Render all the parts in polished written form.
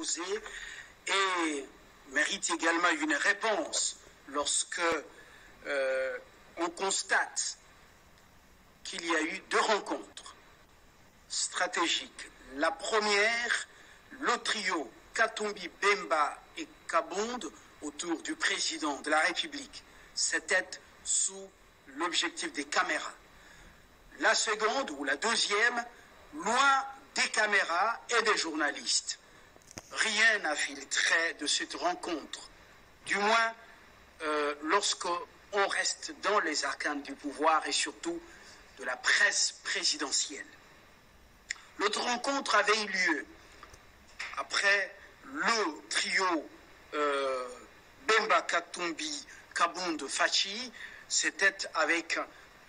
posée et mérite également une réponse lorsque on constate qu'il y a eu deux rencontres stratégiques. La première, le trio Katumbi, Bemba et Kabonde autour du président de la République. C'était sous l'objectif des caméras. La seconde ou la deuxième, loin des caméras et des journalistes. Rien n'a filtré de cette rencontre, du moins lorsqu'on reste dans les arcanes du pouvoir et surtout de la presse présidentielle. L'autre rencontre avait eu lieu après le trio Bemba Katumbi Kabonde Fachi. C'était avec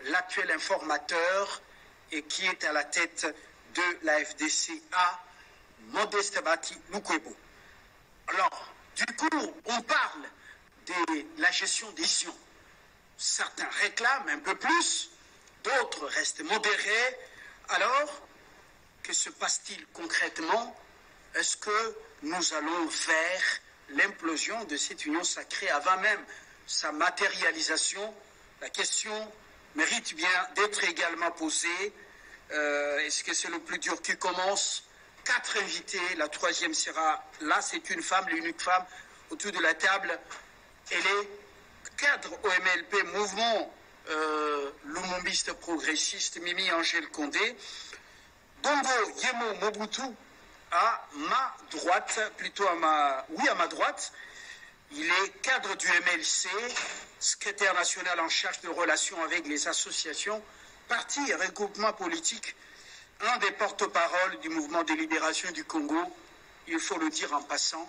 l'actuel informateur et qui est à la tête de la FDCA, Modeste Bati Lukwebo. Alors, du coup, on parle de la gestion des sions. Certains réclament un peu plus, d'autres restent modérés. Alors, que se passe-t-il concrètement? Est-ce que nous allons vers l'implosion de cette union sacrée avant même sa matérialisation? La question mérite bien d'être également posée. Est-ce que c'est le plus dur qui commence? 4 invités, la troisième sera là, c'est une femme, l'unique femme autour de la table. Elle est cadre au MLP, mouvement lumumbiste progressiste, Mimi Angèle Condé. Bongo Yemo Mobutu à ma droite, plutôt à ma droite. Il est cadre du MLC, secrétaire national en charge de relations avec les associations, partis et regroupements politiques, un des porte-parole du mouvement de libération du Congo, il faut le dire en passant,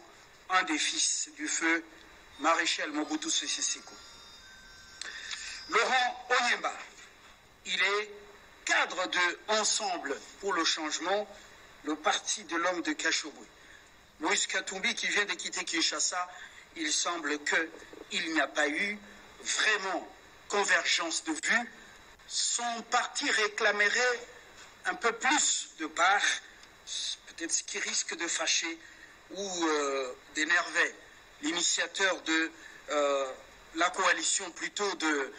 un des fils du feu, maréchal Mobutu Sese Seko. Laurent Onyemba, il est cadre de Ensemble pour le changement, le parti de l'homme de Kachobwe. Moïse Katumbi, qui vient de quitter Kinshasa, il semble qu'il n'y a pas eu vraiment convergence de vues. Son parti réclamerait un peu plus de part, peut-être ce qui risque de fâcher ou d'énerver l'initiateur de la coalition, plutôt de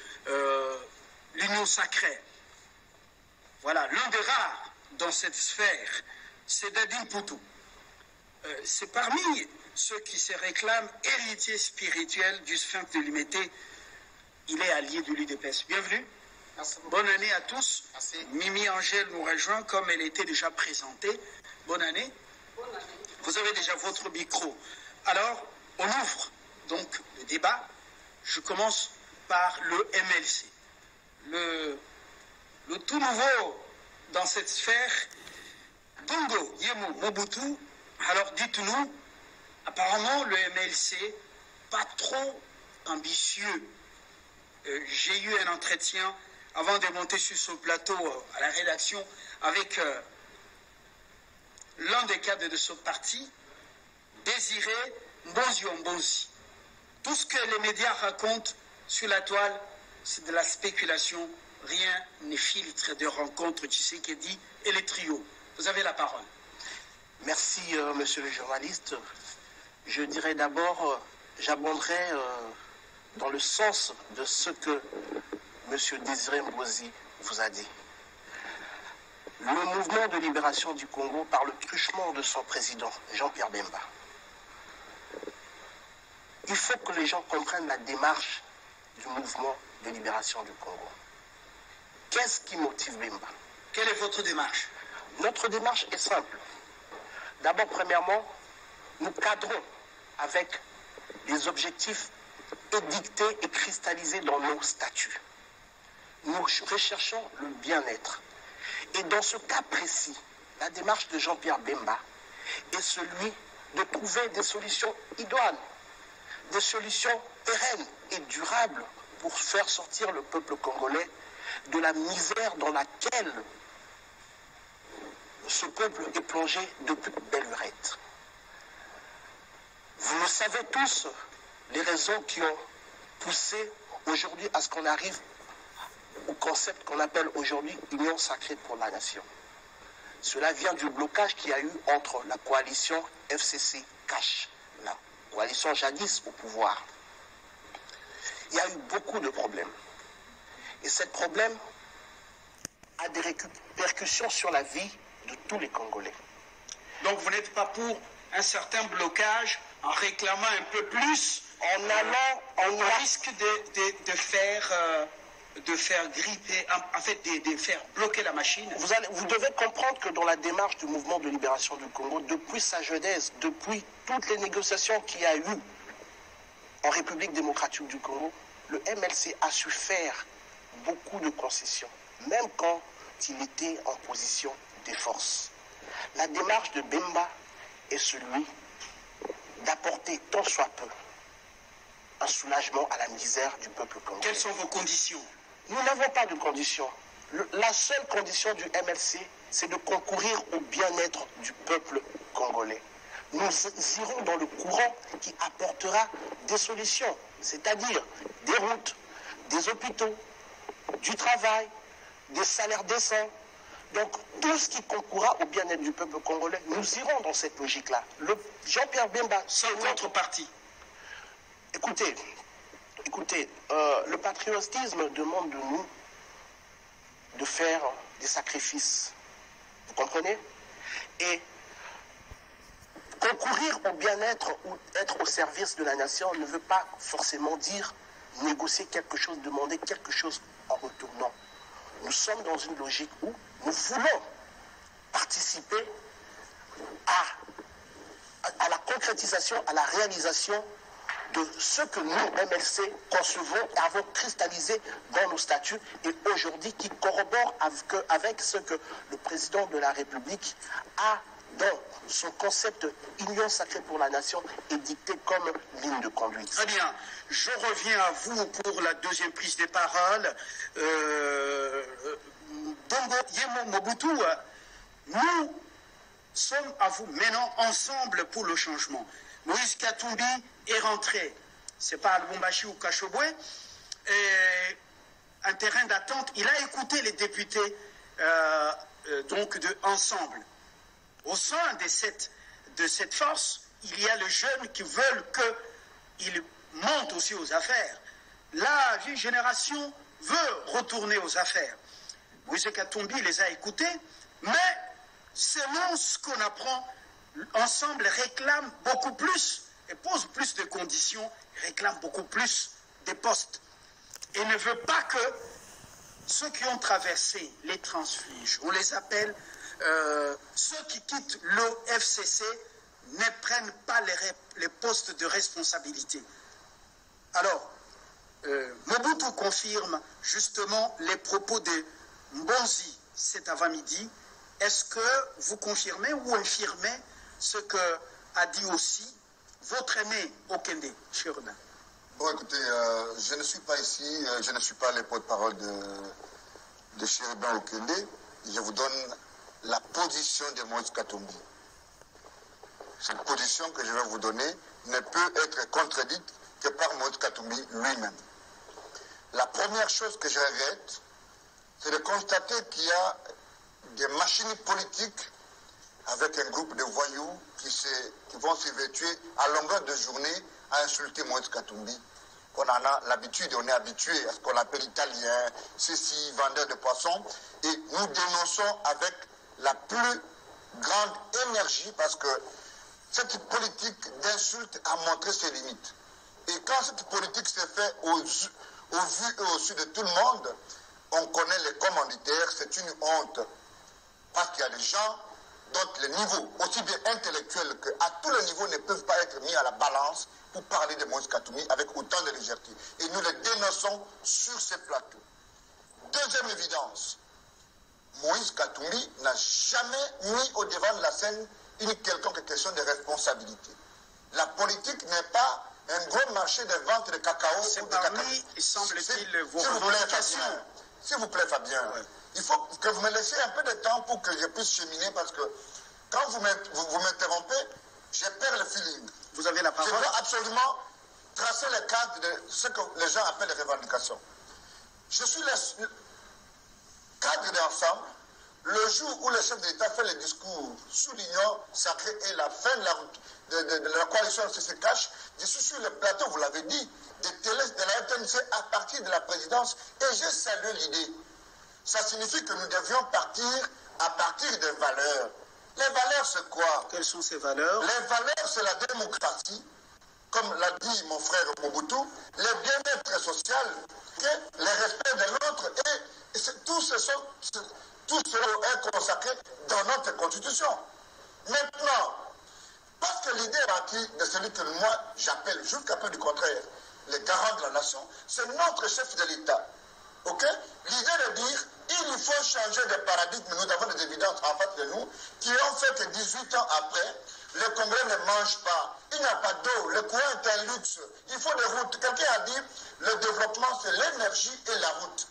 l'Union sacrée. Voilà, l'un des rares dans cette sphère, c'est Dadine Poutou. C'est parmi ceux qui se réclament héritier spirituel du sphinx de l'Imété. Il est allié de l'UDPS. Bienvenue. Merci. Bonne année à tous. Merci. Mimi Angèle nous rejoint comme elle était déjà présentée. Bonne année. Bonne année. Vous avez déjà votre micro. Alors, on ouvre donc le débat. Je commence par le MLC. Le tout nouveau dans cette sphère, Bongo Yemo Mobutu. Alors dites-nous, apparemment le MLC, pas trop ambitieux. J'ai eu un entretien avant de monter sur ce plateau à la rédaction avec l'un des cadres de ce parti, Désiré Mbonzi. Tout ce que les médias racontent sur la toile, c'est de la spéculation. Rien n'est filtre de rencontres, tu sais, qui dit, et les trios. Vous avez la parole. Merci, monsieur le journaliste. Je dirais d'abord, j'abonderai dans le sens de ce que monsieur Désiré Mbonzi vous a dit. Le mouvement de libération du Congo, par le truchement de son président, Jean-Pierre Bemba, il faut que les gens comprennent la démarche du mouvement de libération du Congo. Qu'est-ce qui motive Bemba? Quelle est votre démarche? Notre démarche est simple. D'abord, premièrement, nous cadrons avec des objectifs édictés et cristallisés dans nos statuts. Nous recherchons le bien-être. Et dans ce cas précis, la démarche de Jean-Pierre Bemba est celui de trouver des solutions idoines, des solutions pérennes et durables pour faire sortir le peuple congolais de la misère dans laquelle ce peuple est plongé depuis belle lurette. Vous le savez tous, les raisons qui ont poussé aujourd'hui à ce qu'on arrive au concept qu'on appelle aujourd'hui Union sacrée pour la nation. Cela vient du blocage qu'il y a eu entre la coalition FCC cache la coalition jadis au pouvoir, il y a eu beaucoup de problèmes. Et ces problèmes a des répercussions sur la vie de tous les Congolais. Donc vous n'êtes pas pour un certain blocage en réclamant un peu plus, On risque de faire gripper, en fait de faire bloquer la machine. Vous devez comprendre que dans la démarche du mouvement de libération du Congo, depuis sa jeunesse, depuis toutes les négociations qu'il y a eu en République démocratique du Congo, le MLC a su faire beaucoup de concessions, même quand il était en position de force. La démarche de Bemba est celui d'apporter tant soit peu un soulagement à la misère du peuple congolais. Quelles sont vos conditions? Nous n'avons pas de conditions. La seule condition du MLC, c'est de concourir au bien-être du peuple congolais. Nous irons dans le courant qui apportera des solutions, c'est-à-dire des routes, des hôpitaux, du travail, des salaires décents. Donc tout ce qui concourra au bien-être du peuple congolais, nous irons dans cette logique-là. Jean-Pierre Bemba, sans contrepartie. Écoutez, le patriotisme demande de nous de faire des sacrifices. Vous comprenez? Et concourir au bien-être ou être au service de la nation ne veut pas forcément dire négocier quelque chose, demander quelque chose en retour. Non. Nous sommes dans une logique où nous voulons participer à la concrétisation, à la réalisation de ce que nous, MLC, concevons et avons cristallisé dans nos statuts et aujourd'hui qui corrobore avec ce que le président de la République a dans son concept Union sacrée pour la nation édicté comme ligne de conduite. Très bien. Je reviens à vous pour la deuxième prise des paroles. Bongo Yemo Mobutu, nous sommes à vous maintenant ensemble pour le changement. Moïse Katumbi est rentré, c'est pas à Lubumbashi ou Kashobwe, un terrain d'attente. Il a écouté les députés donc de Ensemble. Au sein de cette force, il y a les jeunes qui veulent qu'ils montent aussi aux affaires. La vieille génération veut retourner aux affaires. Moïse Katumbi les a écoutés, mais selon ce qu'on apprend, Ensemble réclame beaucoup plus et pose plus de conditions, réclame beaucoup plus des postes. Et ne veut pas que ceux qui ont traversé les transfuges, on les appelle ceux qui quittent l'OFCC, ne prennent pas les postes de responsabilité. Alors, Mobutu confirme justement les propos de Mbonzi cet avant-midi. Est-ce que vous confirmez ou infirmez ce que a dit aussi votre aîné Okende, Chirona? Bon, écoutez, je ne suis pas ici, je ne suis pas le porte-parole de Chérubin Okende. Je vous donne la position de Moïse Katumbi. Cette position que je vais vous donner ne peut être contredite que par Moïse Katumbi lui-même. La première chose que je regrette, c'est de constater qu'il y a des machines politiques avec un groupe de voyous qui vont s'évertuer à longueur de journée à insulter Moïse Katumbi. On en a l'habitude, on est habitué à ce qu'on appelle italien, ceci, vendeur de poissons, et nous dénonçons avec la plus grande énergie parce que cette politique d'insulte a montré ses limites. Et quand cette politique s'est faite au vu et au su de tout le monde, on connaît les commanditaires, c'est une honte. Parce qu'il y a des gens dont les niveaux, aussi bien intellectuels qu'à tous les niveaux, ne peuvent pas être mis à la balance pour parler de Moïse Katumbi avec autant de légèreté. Et nous les dénonçons sur ces plateaux. Deuxième évidence, Moïse Katumbi n'a jamais mis au devant de la scène une quelconque question de responsabilité. La politique n'est pas un gros marché de vente de cacao. C'est parmi, semble-t-il, vos revendications. S'il vous plaît, Fabien, ouais. Il faut que vous me laissiez un peu de temps pour que je puisse cheminer parce que quand vous m'interrompez, je perds le feeling. Vous avez la parole. Je dois absolument tracer le cadre de ce que les gens appellent les revendications. Je suis le cadre d'ensemble. le jour où le chef de l'État fait le discours sur l'union sacrée et la fin de la route de la coalition se cache, je suis sur le plateau, vous l'avez dit, de la RTNC à partir de la présidence, et j'ai salué l'idée. Ça signifie que nous devions partir à partir des valeurs. Les valeurs, c'est quoi? Quelles sont ces valeurs? Les valeurs, c'est la démocratie, comme l'a dit mon frère Mobutu, le bien-être social, le respect de l'autre, et tout cela est consacré dans notre constitution. Maintenant, parce que l'idée partie de celui que moi j'appelle, jusqu'à peu du contraire, les garants de la nation, c'est notre chef de l'État. Okay? L'idée de dire, il faut changer de paradigme. Nous avons des évidences en face de nous qui ont fait que 18 ans après, les Congolais ne mangent pas. Il n'y a pas d'eau. Le courant est un luxe. Il faut des routes. Quelqu'un a dit, le développement, c'est l'énergie et la route.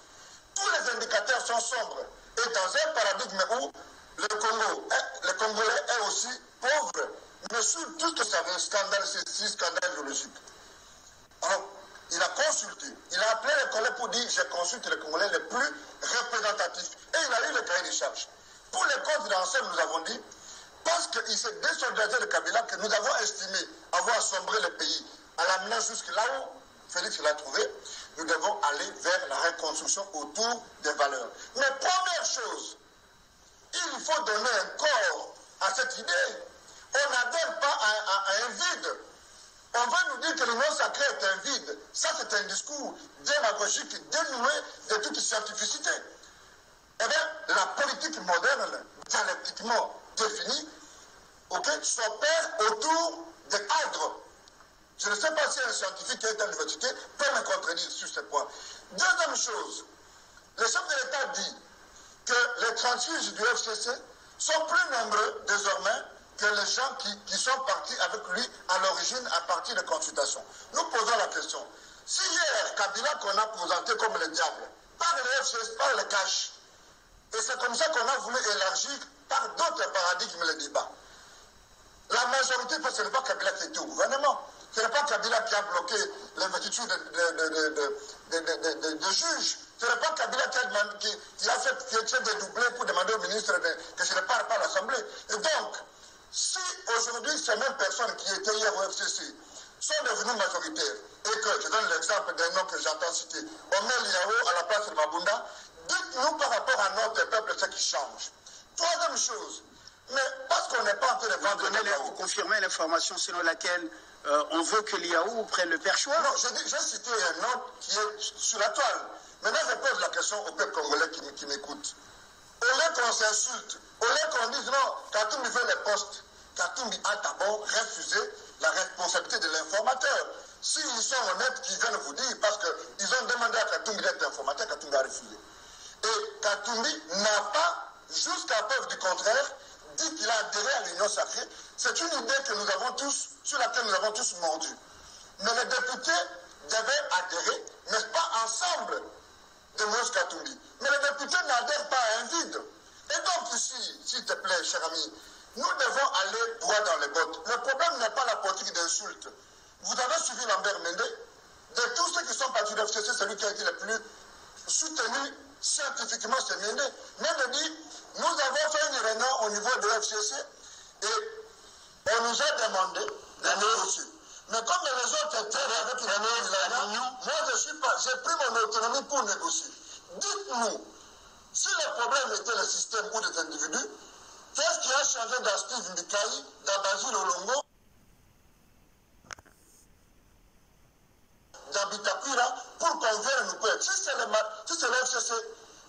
Tous les indicateurs sont sombres. Et dans un paradigme où le Congolais est aussi pauvre, mais sur tout ce que ça veut, scandale ceci, scandale géologique. Alors, il a consulté, il a appelé les Congolais pour dire, je consulte les Congolais les plus représentatifs. Et il a eu le cahier des charges. Pour les comptes d'ensemble, nous avons dit, parce qu'il s'est désolidarisé de Kabila, que nous avons estimé avoir sombré le pays, à l'amener jusque là où Félix l'a trouvé, nous devons aller vers la reconstruction autour des valeurs. Mais première chose, il faut donner un corps à cette idée. On n'adhère pas à un vide. On va nous dire que l'union sacrée est un vide. Ça, c'est un discours démagogique, dénué de toute scientificité. Eh bien, la politique moderne, dialectiquement définie, s'opère autour des cadres. Je ne sais pas si un scientifique qui est à l'université peut me contredire sur ce point. Deuxième chose, le chef de l'État dit que les transfuges du FCC sont plus nombreux désormais que les gens qui sont partis avec lui à l'origine à partir de consultations. Nous posons la question. Si hier, Kabila qu'on a présenté comme le diable, par le FCC, par le cash, et c'est comme ça qu'on a voulu élargir par d'autres paradigmes le débat. La majorité, parce que ce n'est pas Kabila qui était au gouvernement, ce n'est pas Kabila qui a bloqué l'investiture de juges. Ce n'est pas Kabila qui a fait dédoubler pour demander au ministre que je ne parle pas à l'Assemblée. Et donc, si aujourd'hui ces mêmes personnes qui étaient hier au FCC sont devenues majoritaires, et que je donne l'exemple d'un nom que j'entends citer, on met Liao à la place de Mabunda, dites-nous par rapport à notre peuple ce qui change. Troisième chose, mais parce qu'on n'est pas en train de vendre vous confirmez l'information selon laquelle on veut que l'IAO prenne le perchoir? Non, j'ai cité un nom qui est sur la toile. Maintenant, je pose la question au peuple congolais qui m'écoute. Au lieu qu'on s'insulte, au lieu qu'on dise non, Katumbi veut les postes, Katumbi a d'abord refusé la responsabilité de l'informateur. S'ils sont honnêtes, qu'ils viennent vous dire, parce qu'ils ont demandé à Katumbi d'être informateur, Katumbi a refusé. Et Katumbi n'a pas, jusqu'à preuve du contraire, dit qu'il a adhéré à l'union sacrée. C'est une idée que nous avons tous, sur laquelle nous avons tous mordu. Mais les députés devaient adhérer, n'est-ce pas, ensemble de Moïse Katumbi. Mais les députés n'adhèrent pas à un vide. Et donc ici, s'il te plaît, cher ami, nous devons aller droit dans les bottes. Le problème n'est pas la politique d'insulte. Vous avez suivi Lambert Mende. De tous ceux qui sont partis du FCC, c'est lui qui a été le plus soutenu scientifiquement, c'est Mende. Mende dit, nous avons fait une réunion au niveau de FCC et on nous a demandé de négocier. Mais comme les autres étaient avec une réunion, moi j'ai pris mon autonomie pour négocier. Dites-nous, si le problème était le système ou les individus, qu'est-ce qui a changé dans Steve Mikaï, dans Basile Olongo, dans Bitakura, pour qu'on vienne nous payer? Si c'est le FCC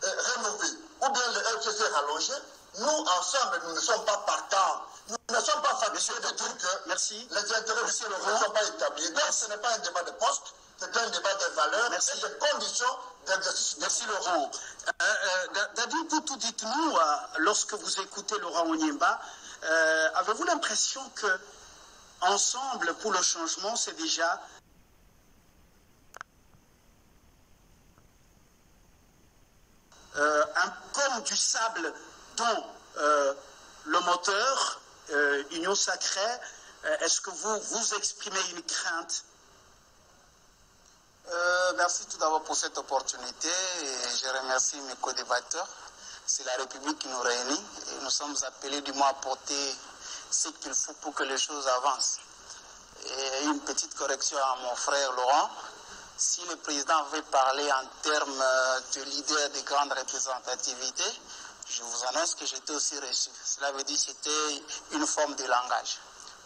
rénové ou bien le FCC rallongé, nous ensemble, nous ne sommes pas partants. Nous ne sommes pas fatigués de dire que les intérêts du Seigneur ne sont pas établis. Donc ce n'est pas un débat de poste, c'est un débat de valeurs et de conditions d'exercice. Merci Laurent. David Poutou, dites-nous, lorsque vous écoutez Laurent Onyemba, avez-vous l'impression que ensemble pour le changement, c'est déjà un comme du sable dont le moteur, Union Sacrée, est-ce que vous exprimez une crainte? Merci tout d'abord pour cette opportunité et je remercie mes co-débatteurs. c'est la République qui nous réunit et nous sommes appelés du moins à porter ce qu'il faut pour que les choses avancent. Et une petite correction à mon frère Laurent. Si le président veut parler en termes de leader de grande représentativité, je vous annonce que j'étais aussi reçu. Cela veut dire que c'était une forme de langage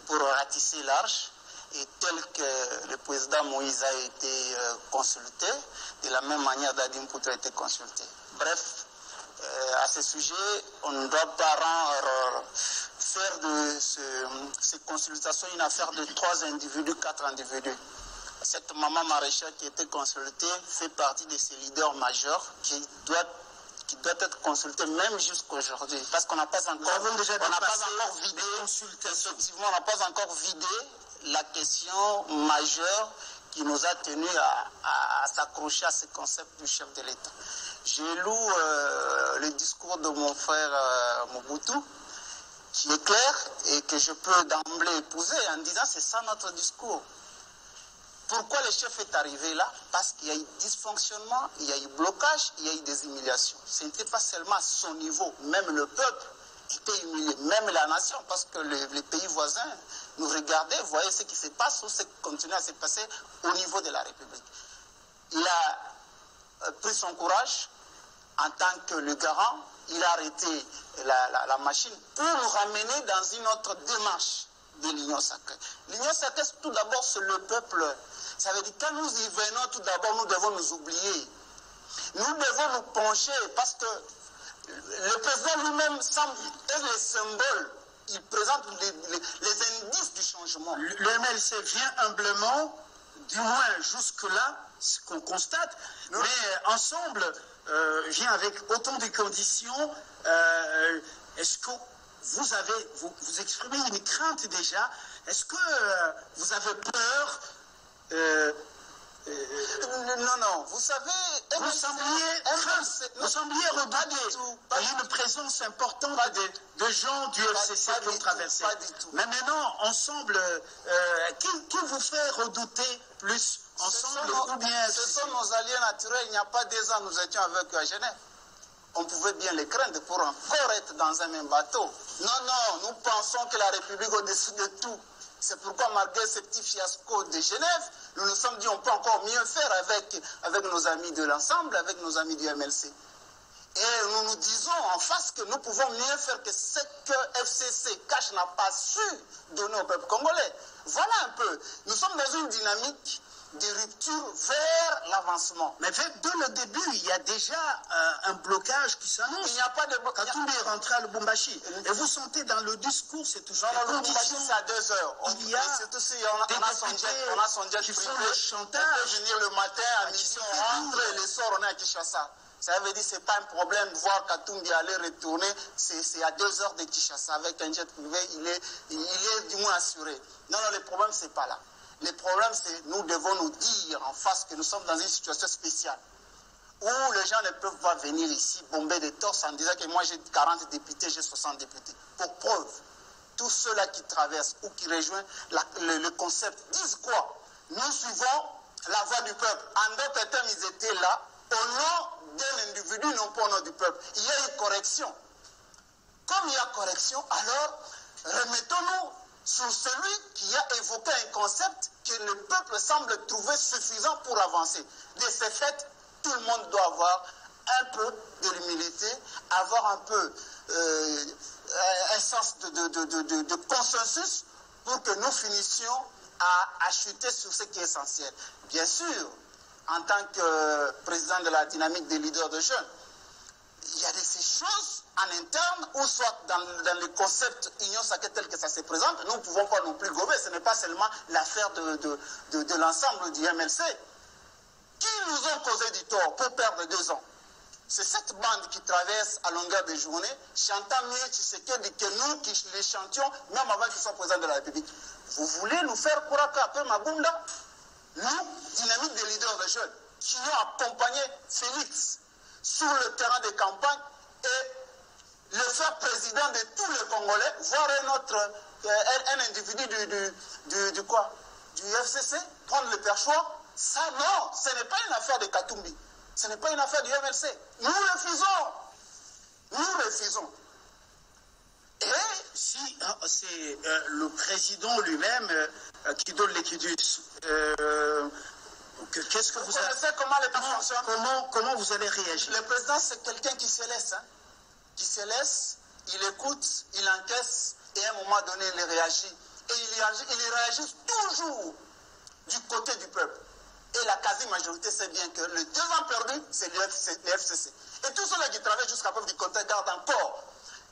pour ratisser large. Et tel que le président Moïse a été consulté, de la même manière Dadim Poutra a été consulté. Bref, à ce sujet, on ne doit pas faire de ces consultations une affaire de 3 individus, 4 individus. Cette maman maraîchère qui a été consultée fait partie de ces leaders majeurs qui doit être consulté même jusqu'aujourd'hui. Parce qu'on n'a pas encore vidé, effectivement, on n'a pas encore vidé la question majeure qui nous a tenus à s'accrocher à ce concept du chef de l'État. J'ai lu le discours de mon frère Mobutu, qui est clair et que je peux d'emblée épouser en disant c'est ça notre discours. Pourquoi le chef est arrivé là? Parce qu'il y a eu dysfonctionnement, il y a eu blocage, il y a eu des humiliations. Ce n'était pas seulement à son niveau, même le peuple était humilié, même la nation, parce que les pays voisins nous regardaient, voyaient ce qui se passe ou ce qui continue à se passer au niveau de la République. Il a pris son courage en tant que le garant, il a arrêté la machine pour nous ramener dans une autre démarche de l'Union sacrée. L'Union sacrée, tout d'abord, c'est le peuple. Ça veut dire que quand nous y venons, tout d'abord, nous devons nous oublier. Nous devons nous pencher parce que le président lui-même semble être le symbole. Il présente les indices du changement. Le MLC vient humblement, du moins jusque-là, ce qu'on constate, mais ensemble vient avec autant de conditions. Est-ce que vous exprimez une crainte déjà? Est-ce que vous avez peur? Non, vous savez... Vous sembliez redouter. Il y a une présence importante de gens du FCC qui ont traversé. Pas du tout. Mais maintenant, ensemble, qui vous fait redouter plus? Ensemble ou bien Ce sont nos alliés naturels. Il n'y a pas 2 ans, nous étions avec eux à Genève. On pouvait bien les craindre pour encore être dans un même bateau. Non, nous pensons que la République est au-dessus de tout. C'est pourquoi, malgré ce petit fiasco de Genève, nous nous sommes dit qu'on peut encore mieux faire avec nos amis de l'ensemble, avec nos amis du MLC. Et nous nous disons en face que nous pouvons mieux faire que ce que FCC Cash n'a pas su donner au peuple congolais. Voilà un peu. Nous sommes dans une dynamique de rupture vers l'avancement. Mais dès le début, il y a déjà un blocage qui s'annonce. Il n'y a pas de blocage. Katumbi est rentré à Lubumbashi. Et vous sentez dans le discours, c'est toujours non, Lubumbashi, c'est à 2 heures. Il y a surtout si on a son jet qui privé. font le chantage. On peut venir le matin, à midi, on rentre, et le soir, on est à Kinshasa. Ça veut dire que ce n'est pas un problème de voir Katumbi aller retourner. C'est à 2 heures de Kinshasa. Avec un jet privé, il est du moins assuré. Non, le problème, ce n'est pas là. Le problème, c'est nous devons nous dire en face que nous sommes dans une situation spéciale où les gens ne peuvent pas venir ici bomber des torses en disant que moi j'ai 40 députés, j'ai 60 députés. Pour preuve, tous ceux-là qui traversent ou qui rejoignent le concept disent quoi? Nous suivons la voix du peuple. En d'autres termes, ils étaient là au nom d'un individu, non pas au nom du peuple. Il y a une correction. Comme il y a correction, alors remettons-nous sur celui qui a évoqué un concept que le peuple semble trouver suffisant pour avancer. De ce fait, tout le monde doit avoir un peu de l'humilité, avoir un peu un sens de consensus pour que nous finissions à chuter sur ce qui est essentiel. Bien sûr, en tant que président de la dynamique des leaders de jeunes, il y a de ces choses en interne ou soit dans le concept Union sacrée tel que ça se présente, nous ne pouvons pas non plus gober. Ce n'est pas seulement l'affaire de l'ensemble du MLC. Qui nous ont causé du tort pour perdre 2 ans? C'est cette bande qui traverse à longueur de journée, chantant mieux Tshisekedi que nous qui les chantions, même avant qu'ils soient présidents de la République. Vous voulez nous faire Kouraka après Mabunda? Nous, dynamique des leaders de jeunes, qui ont accompagné Félix sur le terrain de campagne et le faire président de tous les Congolais, voir un individu du FCC prendre le perchoir. Ça, non, ce n'est pas une affaire de Katumbi. Ce n'est pas une affaire du MLC. Nous le faisons. Nous refusons. Et si c'est le président lui-même qui donne l'équidus, qu'est-ce que vous connaissez comment les choses fonctionnent? Comment vous allez réagir? Le président, c'est quelqu'un qui se laisse. Hein? Qui se laisse, il écoute, il encaisse, et à un moment donné, il réagit. Et il réagit toujours du côté du peuple. Et la quasi-majorité sait bien que les 2 ans perdus, c'est le FCC. Et tous ceux qui travaillent jusqu'à preuve du contraire gardent encore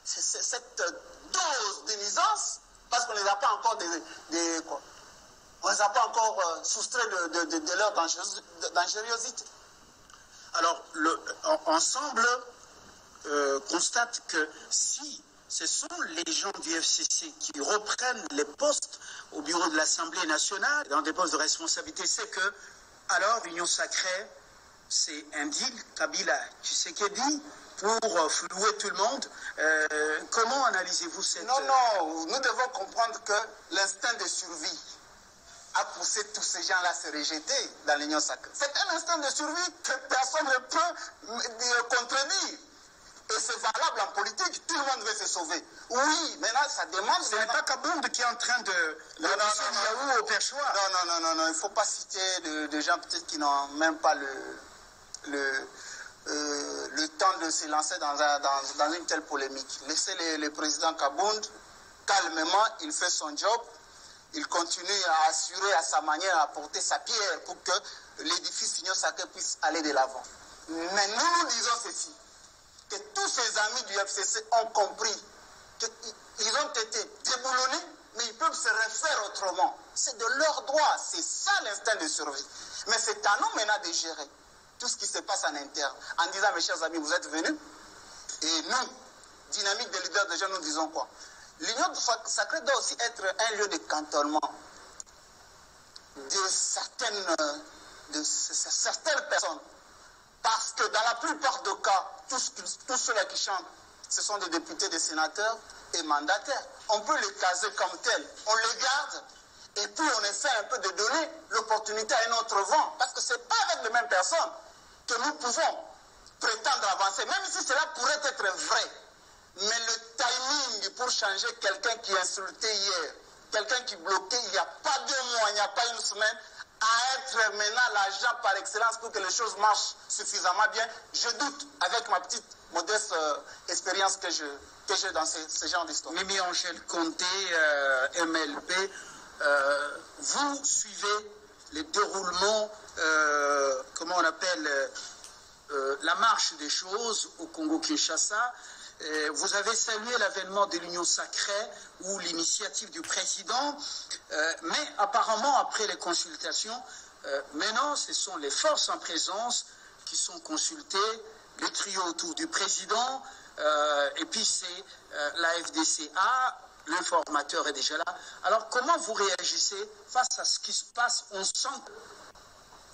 cette dose de nuisance parce qu'on ne les a pas encore on les a pas encore soustraits de leur dangerosité. Alors, ensemble, constate que si ce sont les gens du FCC qui reprennent les postes au bureau de l'Assemblée nationale, dans des postes de responsabilité, c'est que, alors, l'Union sacrée, c'est un deal Kabila Tshisekedi pour flouer tout le monde. Comment analysez-vous cette... Non, nous devons comprendre que l'instinct de survie a poussé tous ces gens-là à se rejeter dans l'Union sacrée. C'est un instinct de survie que personne ne peut contredire. Et c'est valable en politique, tout le monde veut se sauver. Oui, maintenant ça demande... Ce n'est pas Kabound qui est en train de... Non, au perchoir. Non, il ne faut pas citer de gens peut-être qui n'ont même pas le temps de se lancer dans une telle polémique. Laissez le président Kabound, calmement, il fait son job, il continue à assurer à sa manière, à porter sa pierre pour que l'édifice Union sacrée puisse aller de l'avant. Mais nous disons ceci, que tous ces amis du FCC ont compris qu'ils ont été déboulonnés, mais ils peuvent se refaire autrement. C'est de leur droit, c'est ça l'instinct de survie. Mais c'est à nous maintenant de gérer tout ce qui se passe en interne, en disant, mes chers amis, vous êtes venus, et nous, dynamique des leaders de jeunes, nous disons quoi? L'Union sacrée doit aussi être un lieu de cantonnement de certaines personnes. Parce que dans la plupart des cas, tous ceux-là qui chantent, ce sont des députés, des sénateurs et mandataires. On peut les caser comme tels. On les garde et puis on essaie un peu de donner l'opportunité à un autre vent. Parce que ce n'est pas avec les mêmes personnes que nous pouvons prétendre avancer. Même si cela pourrait être vrai. Mais le timing pour changer quelqu'un qui insultait hier, quelqu'un qui bloquait il n'y a pas 2 mois, il n'y a pas une semaine, à être maintenant l'agent par excellence pour que les choses marchent suffisamment bien, je doute avec ma petite modeste expérience que j'ai dans ce genre d'histoire. Mimi Angèle Conté, MLP, vous suivez les déroulements, comment on appelle, la marche des choses au Congo-Kinshasa. Vous avez salué l'avènement de l'Union sacrée ou l'initiative du président, mais apparemment, après les consultations, maintenant, ce sont les forces en présence qui sont consultées, le trio autour du président, et puis c'est la FDCA, l'informateur est déjà là. Alors, comment vous réagissez face à ce qui se passe? On sent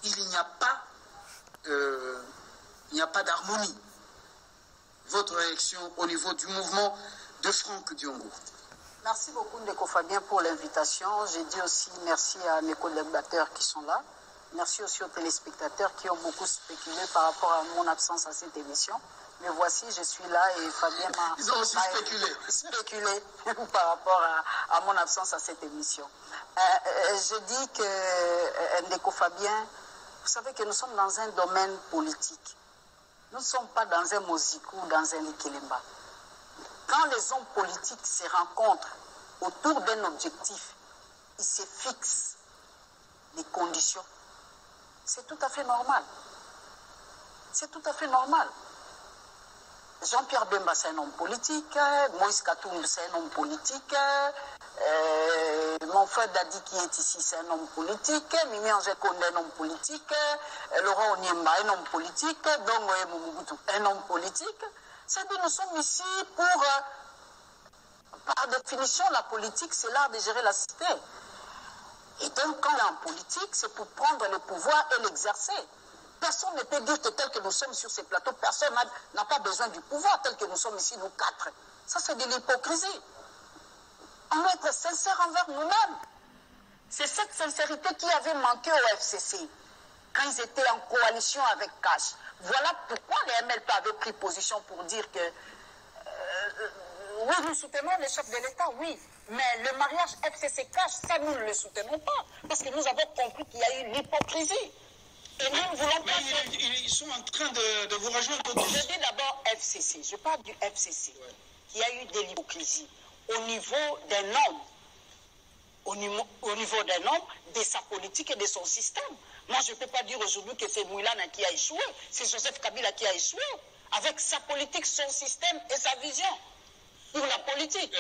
qu'il n'y a pas d'harmonie. Votre réaction au niveau du mouvement de Franck Diongo? Merci beaucoup Ndeko Fabien pour l'invitation. J'ai dit aussi merci à mes collaborateurs qui sont là. Merci aussi aux téléspectateurs qui ont beaucoup spéculé par rapport à mon absence à cette émission. Mais voici, je suis là et Fabien m'a... Ils ont aussi spéculé par rapport à mon absence à cette émission. Je dis que Ndeko Fabien, vous savez que nous sommes dans un domaine politique. Nous ne sommes pas dans un Mosikou ou dans un Likelemba. Quand les hommes politiques se rencontrent autour d'un objectif, ils se fixent des conditions. C'est tout à fait normal. C'est tout à fait normal. Jean-Pierre Bemba, c'est un homme politique. Moïse Katumbi, c'est un homme politique. Mon frère Dadi qui est ici, c'est un homme politique. Mimi Angèle Condé, un homme politique. Laurent Onyemba, un homme politique. Dongoye Mumubutu, un homme politique. C'est-à-dire nous sommes ici pour... par définition, la politique, c'est l'art de gérer la cité. Et donc, quand on est en politique, c'est pour prendre le pouvoir et l'exercer. Personne ne peut dire que tel que nous sommes sur ces plateaux, personne n'a pas besoin du pouvoir tel que nous sommes ici, nous 4. Ça, c'est de l'hypocrisie. On doit être sincère envers nous-mêmes. C'est cette sincérité qui avait manqué au FCC quand ils étaient en coalition avec Cash. Voilà pourquoi les MLP avaient pris position pour dire que oui, nous soutenons le chef de l'État, oui. Mais le mariage FCC-Cash, ça, nous ne le soutenons pas. Parce que nous avons compris qu'il y a eu l'hypocrisie. Et nous ne voulons pas... Ils sont en train de vous rejoindre. Je dis d'abord FCC. Je parle du FCC. Ouais. Il y a eu de l'hypocrisie au niveau d'un homme. Au niveau d'un homme, de sa politique et de son système. Moi, je ne peux pas dire aujourd'hui que c'est Moulana qui a échoué. C'est Joseph Kabila qui a échoué. Avec sa politique, son système et sa vision pour la politique.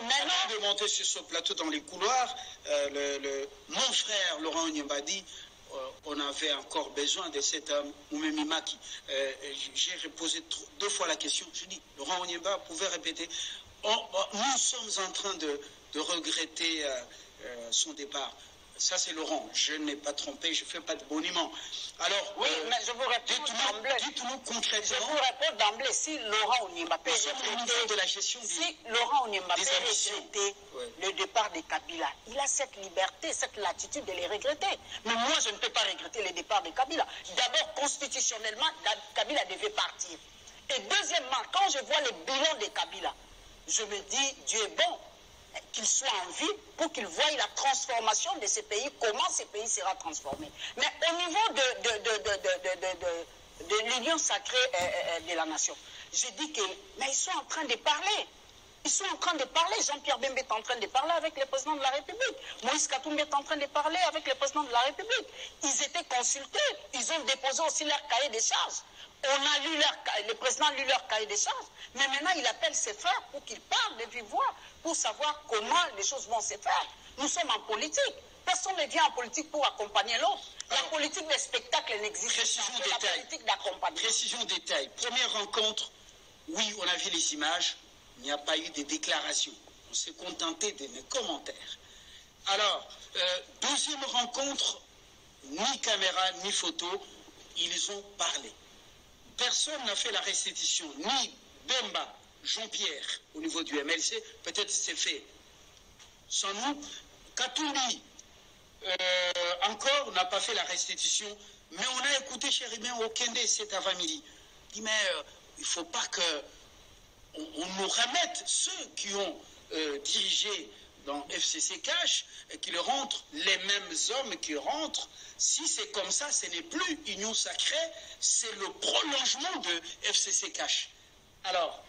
Maintenant, avant de monter sur ce plateau dans les couloirs, mon frère Laurent Onyembadi, on avait encore besoin de cet homme, Moumemi Maki. J'ai reposé 2 fois la question. Je dis, Laurent Onyemba, vous pouvez répéter. Nous sommes en train de regretter son départ. Ça, c'est Laurent. Je n'ai pas trompé, je ne fais pas de boniment. Alors, oui, mais je vous réponds d'emblée. Dites-nous concrètement. Je vous réponds d'emblée. Si Laurent Onyemba peut regretter de la gestion Laurent Onyemba peut regretter le départ de Kabila, il a cette liberté, cette latitude de les regretter. Mais moi, je ne peux pas regretter le départ de Kabila. D'abord, constitutionnellement, Kabila devait partir. Et deuxièmement, quand je vois le bilan de Kabila, je me dis, Dieu est bon. Qu'il soit en vie pour qu'il voie la transformation de ces pays, comment ces pays sera transformé. Mais au niveau de l'union sacrée de la nation, je dis que, mais ils sont en train de parler. Ils sont en train de parler. Jean-Pierre Bemba est en train de parler avec le président de la République. Moïse Katumbi est en train de parler avec le président de la République. Ils étaient consultés. Ils ont déposé aussi leur cahier des charges. Le président a lu leur cahier des charges. Mais maintenant, il appelle ses frères pour qu'ils parlent de vive voix, pour savoir comment les choses vont se faire. Nous sommes en politique. Personne ne vient en politique pour accompagner l'autre. La politique des spectacles n'existe pas. C'est la politique d'accompagnement. Précision détail. Première rencontre, oui, on a vu les images. Il n'y a pas eu de déclarations. On s'est contenté de mes commentaires. Alors, deuxième rencontre, ni caméra, ni photo, ils ont parlé. Personne n'a fait la restitution, ni Bemba, Jean-Pierre, au niveau du MLC, peut-être c'est fait. Sans nous, Katumbi, encore, n'a pas fait la restitution, mais on a écouté Chéribin Okende cet avant-midi. Il dit, mais il ne faut pas que on nous remette ceux qui ont dirigé dans FCC Cash et qui le rentrent, les mêmes hommes qui rentrent. Si c'est comme ça, ce n'est plus Union Sacrée, c'est le prolongement de FCC Cash. Alors,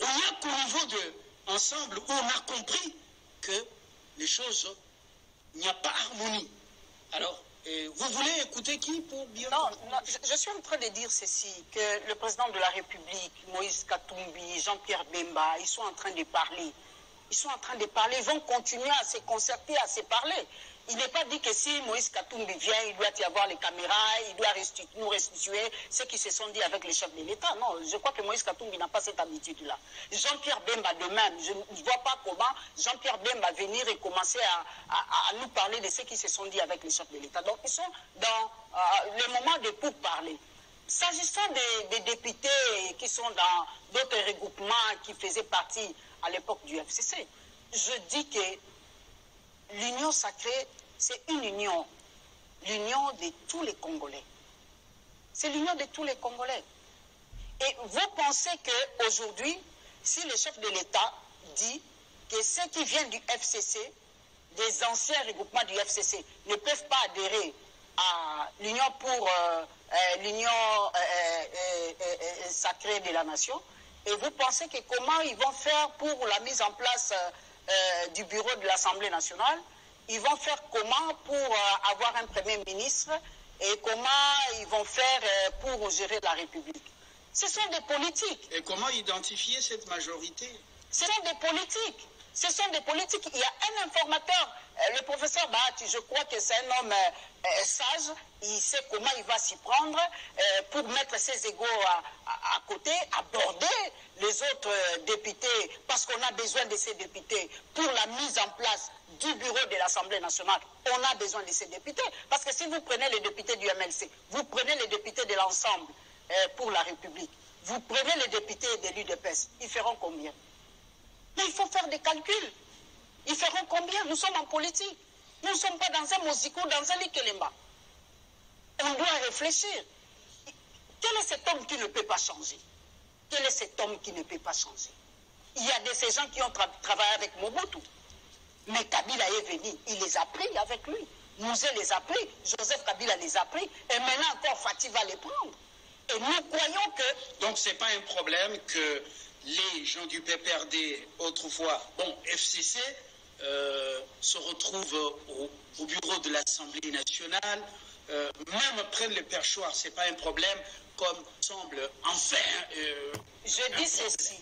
il n'y a qu'au niveau de Ensemble où on a compris que les choses, il n'y a pas harmonie. Alors, vous voulez écouter qui pour bien... Non, je suis en train de dire ceci, que le président de la République, Moïse Katumbi, Jean-Pierre Bemba, ils sont en train de parler. Ils sont en train de parler, ils vont continuer à se concerter, à se parler. Il n'est pas dit que si Moïse Katumbi vient, il doit y avoir les caméras, il doit nous restituer ce qui se sont dit avec les chefs de l'État. Non, je crois que Moïse Katumbi n'a pas cette habitude-là. Jean-Pierre Bemba de même, je ne vois pas comment Jean-Pierre Bemba va venir et commencer à nous parler de ce qui se sont dit avec les chefs de l'État. Donc ils sont dans le moment de pourparler. S'agissant des députés qui sont dans d'autres regroupements qui faisaient partie à l'époque du FCC, je dis que l'union sacrée, c'est une union. L'union de tous les Congolais. C'est l'union de tous les Congolais. Et vous pensez qu'aujourd'hui, si le chef de l'État dit que ceux qui viennent du FCC, des anciens regroupements du FCC, ne peuvent pas adhérer à l'union pour l'union sacrée de la nation, et vous pensez que comment ils vont faire pour la mise en place du bureau de l'Assemblée nationale, ils vont faire comment pour avoir un Premier ministre et comment ils vont faire pour gérer la République. Ce sont des politiques. Et comment identifier cette majorité? Ce sont des politiques. Ce sont des politiques. Il y a un informateur, le professeur Bahati, je crois que c'est un homme sage, il sait comment il va s'y prendre pour mettre ses égos à côté, aborder les autres députés, parce qu'on a besoin de ces députés pour la mise en place du bureau de l'Assemblée nationale. On a besoin de ces députés, parce que si vous prenez les députés du MLC, vous prenez les députés de l'ensemble pour la République, vous prenez les députés de l'UDPS, ils feront combien? Mais il faut faire des calculs. Ils feront combien? Nous sommes en politique. Nous ne sommes pas dans un Mosikou, dans un Likelemba. On doit réfléchir. Quel est cet homme qui ne peut pas changer? Quel est cet homme qui ne peut pas changer? Il y a de ces gens qui ont travaillé avec Mobutu. Mais Kabila est venu, il les a pris avec lui. Mouzé les a pris, Joseph Kabila les a pris, et maintenant encore Fatih va les prendre. Et nous croyons que... Donc ce n'est pas un problème que les gens du PPRD, autrefois, bon, FCC, se retrouvent au bureau de l'Assemblée nationale, même prennent le perchoir, ce n'est pas un problème, comme semble enfin... Je dis ceci,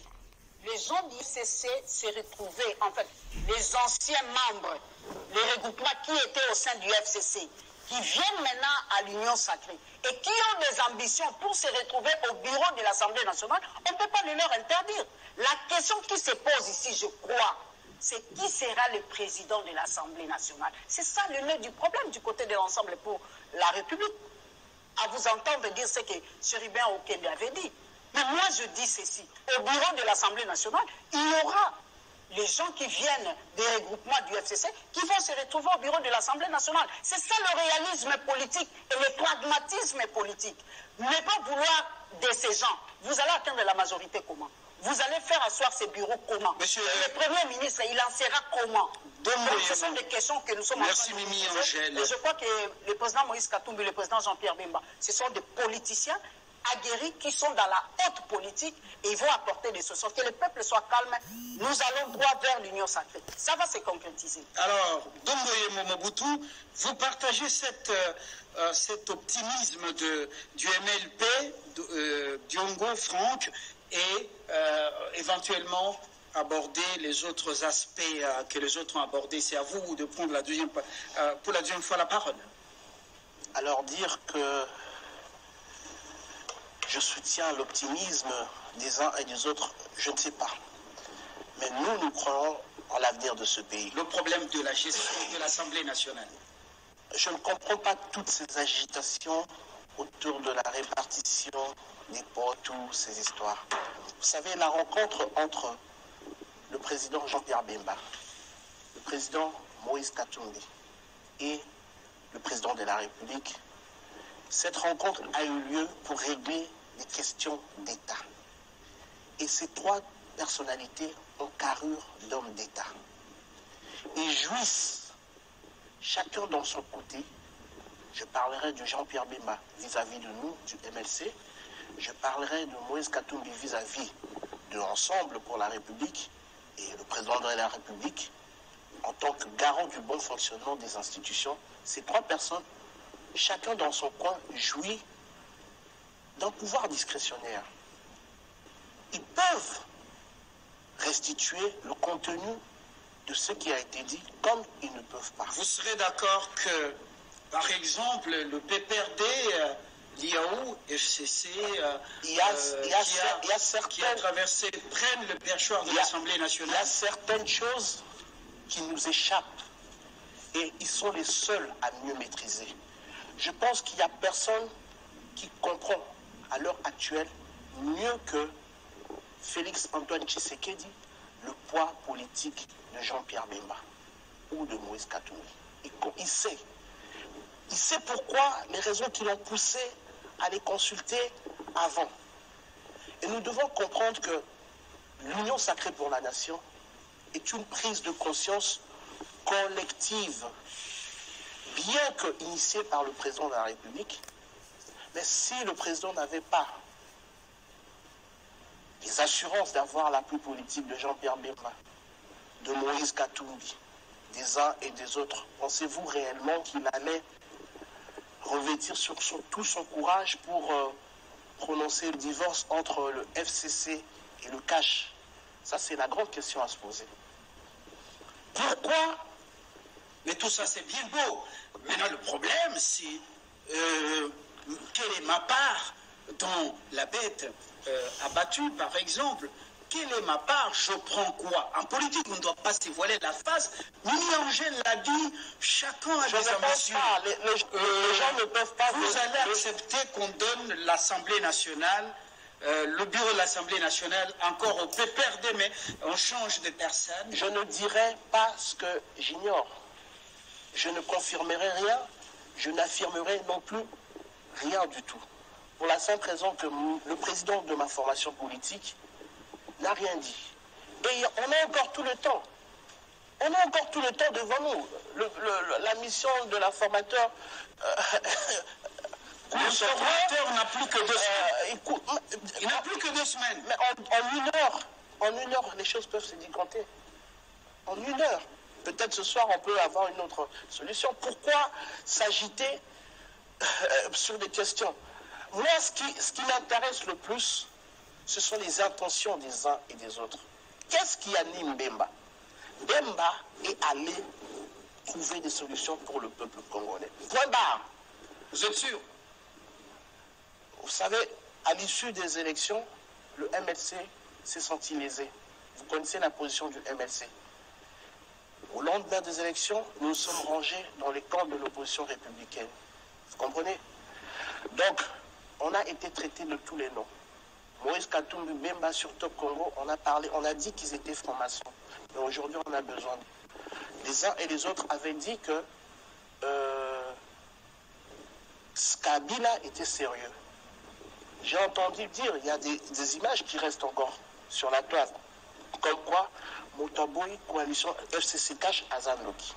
les gens du FCC se retrouvaient, en fait, les anciens membres, les regroupements qui étaient au sein du FCC, qui viennent maintenant à l'Union sacrée et qui ont des ambitions pour se retrouver au bureau de l'Assemblée nationale, on ne peut pas le leur interdire. La question qui se pose ici, je crois, c'est qui sera le président de l'Assemblée nationale. C'est ça le nœud du problème du côté de l'Ensemble pour la République. À vous entendre dire ce que Chéribin Okende avait dit. Mais moi je dis ceci, au bureau de l'Assemblée nationale, il y aura les gens qui viennent des regroupements du FCC qui vont se retrouver au bureau de l'Assemblée nationale. C'est ça le réalisme politique et le pragmatisme politique. Ne pas vouloir de ces gens, vous allez atteindre la majorité comment? Vous allez faire asseoir ces bureaux comment? Monsieur, le Premier ministre, il en sera comment? Donc ce sont des questions que nous sommes en train de Mimi poser. Angèle. Et je crois que le président Moïse Katumbi et le président Jean-Pierre Bemba, ce sont des politiciens aguerris qui sont dans la haute politique et ils vont apporter des solutions. Que le peuple soit calme, nous allons droit vers l'Union sacrée. Ça va se concrétiser. Alors, Domboye Mobutu, vous partagez cet optimisme du MLP, Diongo, Franck, et éventuellement aborder les autres aspects que les autres ont abordés. C'est à vous de prendre pour la deuxième fois la parole. Alors dire que je soutiens l'optimisme des uns et des autres, je ne sais pas. Mais nous croyons en l'avenir de ce pays. Le problème de la gestion de l'Assemblée nationale. Je ne comprends pas toutes ces agitations autour de la répartition des postes, toutes ces histoires. Vous savez, la rencontre entre le président Jean-Pierre Bemba, le président Moïse Katumbi et le président de la République, cette rencontre a eu lieu pour régler des questions d'État. Et ces trois personnalités ont carrure d'hommes d'État. Ils jouissent, chacun dans son côté. Je parlerai de Jean-Pierre Bemba vis-à-vis de nous, du MLC. Je parlerai de Moïse Katumbi vis-à-vis de l'Ensemble pour la République et le président de la République en tant que garant du bon fonctionnement des institutions. Ces trois personnes, chacun dans son coin, jouit d'un pouvoir discrétionnaire. Ils peuvent restituer le contenu de ce qui a été dit comme ils ne peuvent pas. Vous serez d'accord que, par exemple, le PPRD, l'IAO, FCC, qui a traversé, prennent le perchoir de l'Assemblée nationale? Il y a certaines choses qui nous échappent et ils sont les seuls à mieux maîtriser. Je pense qu'il n'y a personne qui comprend à l'heure actuelle mieux que Félix-Antoine Tshisekedi le poids politique de Jean-Pierre Bemba ou de Moïse Katumbi. Il sait. Il sait pourquoi, les raisons qui l'ont poussé à les consulter avant. Et nous devons comprendre que l'Union sacrée pour la nation est une prise de conscience collective, bien que initiée par le président de la République. Mais si le président n'avait pas les assurances d'avoir l'appui politique de Jean-Pierre Bemba, de Moïse Katumbi, des uns et des autres, pensez-vous réellement qu'il allait revêtir sur tout son courage pour prononcer le divorce entre le FCC et le CACH? Ça, c'est la grande question à se poser. Pourquoi? Mais tout ça, c'est bien beau. Maintenant, le problème, c'est quelle est ma part dans la bête abattue, par exemple? Quelle est ma part? Je prends quoi? En politique, on ne doit pas se voiler la face. Mimi Angèle l'a dit, chacun a des ambitions. Les gens ne peuvent pas... Vous allez accepter qu'on donne l'Assemblée nationale, le bureau de l'Assemblée nationale, encore au PPRD, mais on change de personne? Je ne dirai pas ce que j'ignore. Je ne confirmerai rien, je n'affirmerai non plus rien du tout. pour la simple raison que le président de ma formation politique n'a rien dit. Et on a encore tout le temps. On a encore tout le temps devant nous. La mission de la formateur... le formateur n'a plus que 2 semaines. Il n'a plus que 2 semaines. Mais en une heure, les choses peuvent se décanter. En une heure. Peut-être ce soir, on peut avoir une autre solution. Pourquoi s'agiter sur des questions? Moi, ce qui m'intéresse le plus, ce sont les intentions des uns et des autres. Qu'est-ce qui anime Bemba? Bemba est allé trouver des solutions pour le peuple congolais. Point barre. Vous êtes sûr? Vous savez, à l'issue des élections, le MLC s'est senti lésé. Vous connaissez la position du MLC. Au lendemain des élections, nous nous sommes rangés dans les camps de l'opposition républicaine. Vous comprenez? Donc, on a été traités de tous les noms. Moïse Katumbi, Bemba sur Top Congo, on a parlé, on a dit qu'ils étaient francs-maçons. Mais aujourd'hui, on a besoin. Les uns et les autres avaient dit que Kabila était sérieux. J'ai entendu dire, il y a des images qui restent encore sur la toile. Comme quoi, Moutaboui, coalition FCC cache Azanoki.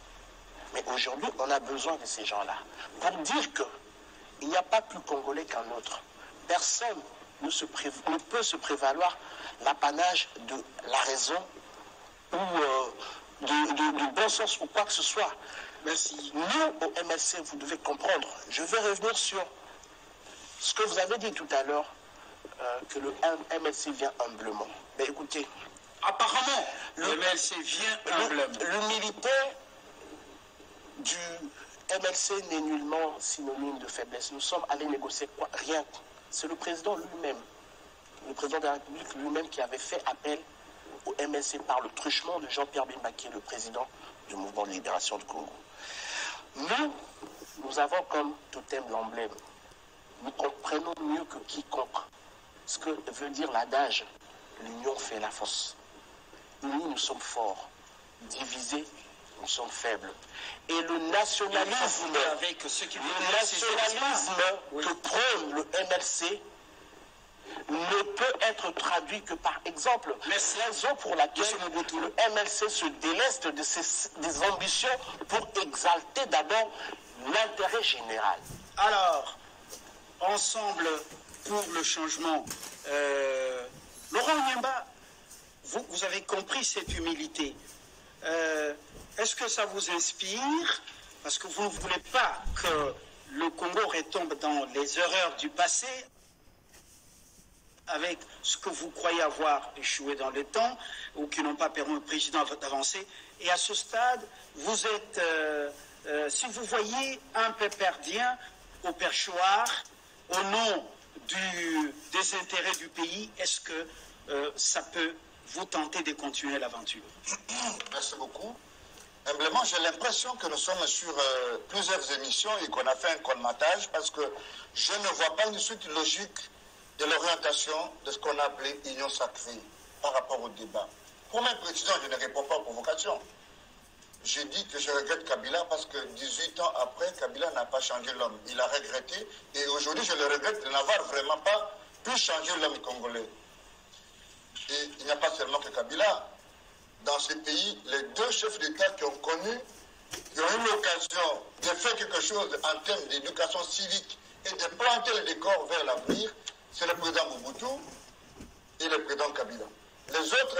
Mais aujourd'hui, on a besoin de ces gens-là. Pour dire qu'il n'y a pas plus congolais qu'un autre. Personne ne peut se prévaloir l'apanage de la raison ou du bon sens ou quoi que ce soit. Merci. Nous, au MLC, vous devez comprendre. Je vais revenir sur ce que vous avez dit tout à l'heure, que le MLC vient humblement. Mais écoutez, apparemment, le MLC vient humblement. L'humilité du MLC n'est nullement synonyme de faiblesse. Nous sommes allés négocier quoi? Rien. C'est le président lui-même, le président de la République lui-même qui avait fait appel au MLC par le truchement de Jean-Pierre Bemba, qui est le président du mouvement de libération du Congo. Nous avons comme totem l'emblème. Nous comprenons mieux que quiconque ce que veut dire l'adage « l'union fait la force ». Unis, nous sommes forts. Divisés, nous sommes faibles. Et le nationalisme, que prône le MLC ne peut être traduit que par exemple. C'est la raison pour laquelle le MLC se déleste des ambitions pour exalter d'abord l'intérêt général. Alors, ensemble pour le changement, Laurent Nyemba, vous avez compris cette humilité. Est-ce que ça vous inspire? Parce que vous ne voulez pas que le Congo retombe dans les erreurs du passé, avec ce que vous croyez avoir échoué dans le temps, ou qui n'ont pas permis au président d'avancer. Et à ce stade, vous êtes, si vous voyez un péperdien au perchoir, au nom des intérêts du pays, est-ce que ça peut vous tenter de continuer l'aventure? Merci beaucoup. Humblement, j'ai l'impression que nous sommes sur plusieurs émissions et qu'on a fait un colmatage parce que je ne vois pas une suite logique de l'orientation de ce qu'on a appelé union sacrée par rapport au débat. Pour mes précisions, je ne réponds pas aux provocations. J'ai dit que je regrette Kabila parce que 18 ans après, Kabila n'a pas changé l'homme. Il a regretté et aujourd'hui, je le regrette de n'avoir vraiment pas pu changer l'homme congolais. Et il n'y a pas seulement que Kabila. Dans ce pays, les deux chefs d'État qui ont connu, qui ont eu l'occasion de faire quelque chose en termes d'éducation civique et de planter le décor vers l'avenir, c'est le président Mobutu et le président Kabila. Les autres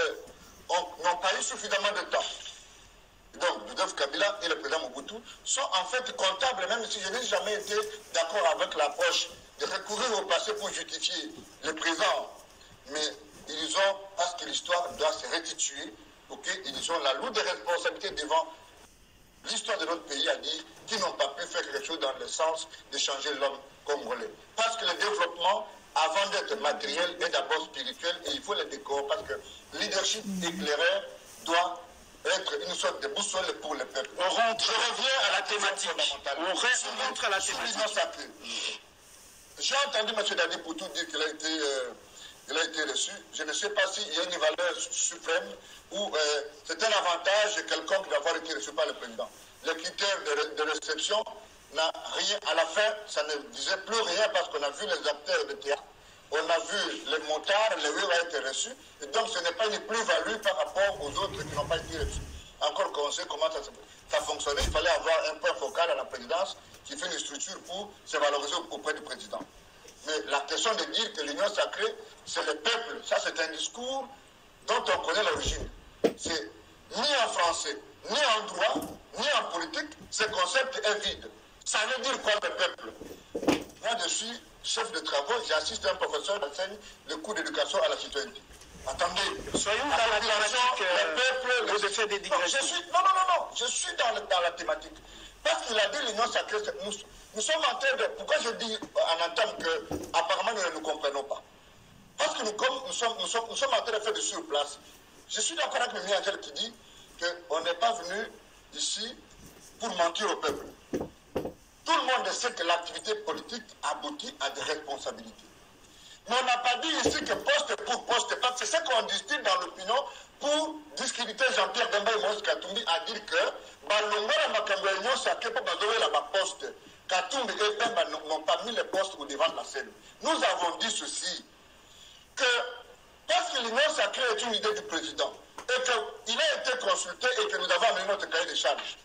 n'ont pas eu suffisamment de temps. Donc, Joseph Kabila et le président Mobutu sont en fait comptables, même si je n'ai jamais été d'accord avec l'approche de recourir au passé pour justifier le présent. Mais ils ont, parce que l'histoire doit se restituer, ils ont la lourde responsabilité devant l'histoire de notre pays à dire qu'ils n'ont pas pu faire quelque chose dans le sens de changer l'homme congolais. Parce que le développement, avant d'être matériel, est d'abord spirituel et il faut le décorer parce que le leadership éclaireur doit être une sorte de boussole pour le peuple. On revient à la thématique. On rentre à la thématique. J'ai entendu M. Dadi Poutou dire qu'il a été reçu. Je ne sais pas s'il y a une valeur suprême ou c'est un avantage quelconque d'avoir été reçu par le président. Les critères de réception n'a rien, à la fin, ça ne disait plus rien parce qu'on a vu les acteurs de théâtre, on a vu les motards, les huiles ont été reçus, et donc ce n'est pas une plus-value par rapport aux autres qui n'ont pas été reçus. Encore qu'on sait comment ça fonctionnait, il fallait avoir un point focal à la présidence qui fait une structure pour se valoriser auprès du président. Mais la question de dire que l'union sacrée, c'est le peuple, ça c'est un discours dont on connaît l'origine. C'est ni en français, ni en droit, ni en politique, ce concept est vide. Ça veut dire quoi le peuple? Moi je suis chef de travaux, j'assiste à un professeur d'enseigne le cours d'éducation à la citoyenneté. Attendez, soyons dans la thématique, le peuple, les effets des digressions. Non, je suis dans la thématique. Parce qu'il a dit l'union sacrée, nous sommes en train de... Pourquoi je dis en entame qu'apparemment nous ne nous comprenons pas? Parce que nous sommes en train de faire des surplaces. Je suis d'accord avec Mimi Angel qui dit qu'on n'est pas venu ici pour mentir au peuple. Tout le monde sait que l'activité politique aboutit à des responsabilités. Mais on n'a pas dit ici que poste pour poste, parce que c'est ce qu'on distille dans l'opinion pour discréditer Jean-Pierre Bemba et Moïse Katumbi à dire que Balongora Makambo et Union Sacrée pour badorer la poste. Katumbi et Bemba n'ont pas mis les postes au devant de la scène. Nous avons dit ceci, que parce que l'Union Sacrée est une idée du président, et qu'il a été consulté et que nous avons amené notre cahier de charges.